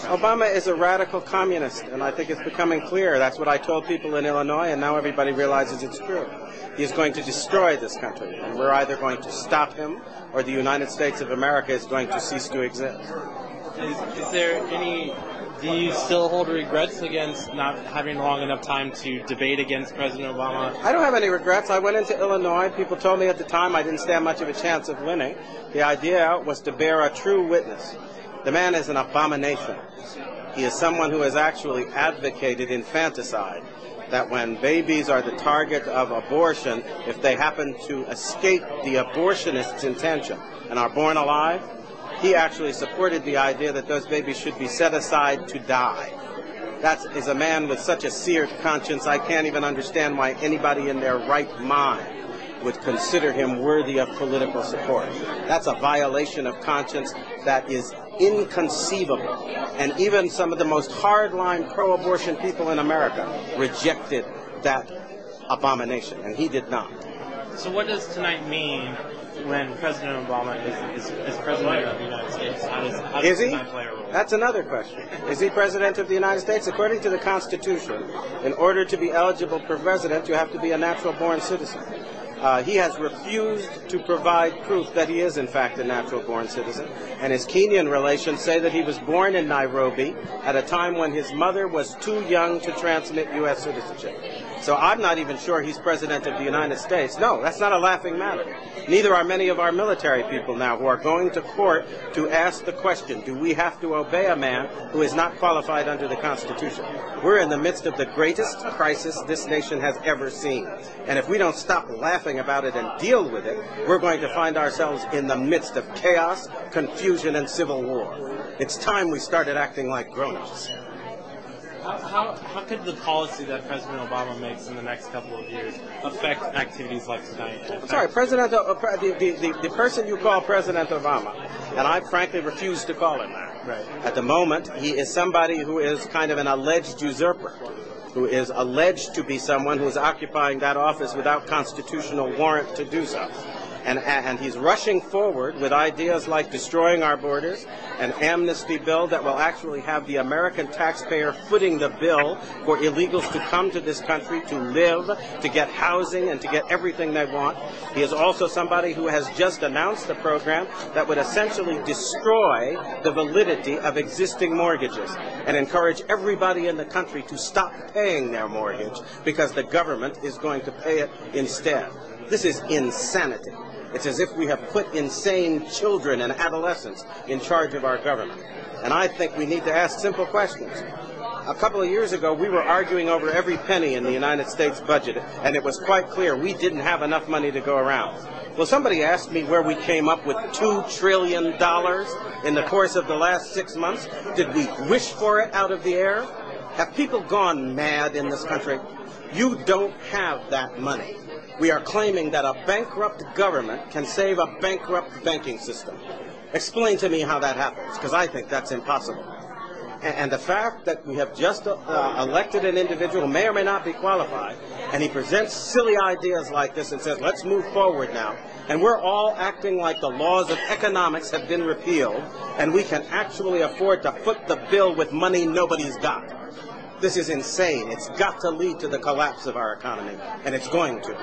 Obama is a radical communist, and I think it's becoming clear. That's what I told people in Illinois, and now everybody realizes it's true. He is going to destroy this country, and we're either going to stop him, or the United States of America is going to cease to exist. Is there any... Do you still hold regrets against not having long enough time to debate against President Obama? I don't have any regrets. I went into Illinois. People told me at the time I didn't stand much of a chance of winning. The idea was to bear a true witness. The man is an abomination. He is someone who has actually advocated infanticide, that when babies are the target of abortion, if they happen to escape the abortionist's intention and are born alive, he actually supported the idea that those babies should be set aside to die. That is a man with such a seared conscience, I can't even understand why anybody in their right mind would consider him worthy of political support. That's a violation of conscience that is inconceivable. And even some of the most hardline pro-abortion people in America rejected that abomination, and he did not. So what does tonight mean when President Obama is President of the United States? How does he? Tonight play a role? That's another question. Is he President of the United States? According to the Constitution, in order to be eligible for president, you have to be a natural-born citizen. He has refused to provide proof that he is, in fact, a natural-born citizen. And his Kenyan relations say that he was born in Nairobi at a time when his mother was too young to transmit U.S. citizenship. So I'm not even sure he's President of the United States. No, that's not a laughing matter. Neither are many of our military people now who are going to court to ask the question, do we have to obey a man who is not qualified under the Constitution? We're in the midst of the greatest crisis this nation has ever seen. And if we don't stop laughing about it and deal with it, we're going to find ourselves in the midst of chaos, confusion, and civil war. It's time we started acting like grown-ups. How could the policy that President Obama makes in the next couple of years affect activities like tonight? I'm sorry, the person you call President Obama, and I frankly refuse to call him that. Right. At the moment, he is somebody who is kind of an alleged usurper, who is alleged to be someone who is occupying that office without constitutional warrant to do so. And he's rushing forward with ideas like destroying our borders, an amnesty bill that will actually have the American taxpayer footing the bill for illegals to come to this country to live, to get housing, and to get everything they want. He is also somebody who has just announced a program that would essentially destroy the validity of existing mortgages and encourage everybody in the country to stop paying their mortgage because the government is going to pay it instead. This is insanity. It's as if we have put insane children and adolescents in charge of our government. And I think we need to ask simple questions. A couple of years ago, we were arguing over every penny in the United States budget, and it was quite clear we didn't have enough money to go around. Well, somebody asked me where we came up with $2 trillion in the course of the last 6 months. Did we wish for it out of the air? Have people gone mad in this country? You don't have that money. We are claiming that a bankrupt government can save a bankrupt banking system. Explain to me how that happens, because I think that's impossible. And the fact that we have just elected an individual who may or may not be qualified, and he presents silly ideas like this and says, let's move forward now, and we're all acting like the laws of economics have been repealed, and we can actually afford to foot the bill with money nobody's got. This is insane. It's got to lead to the collapse of our economy, and it's going to.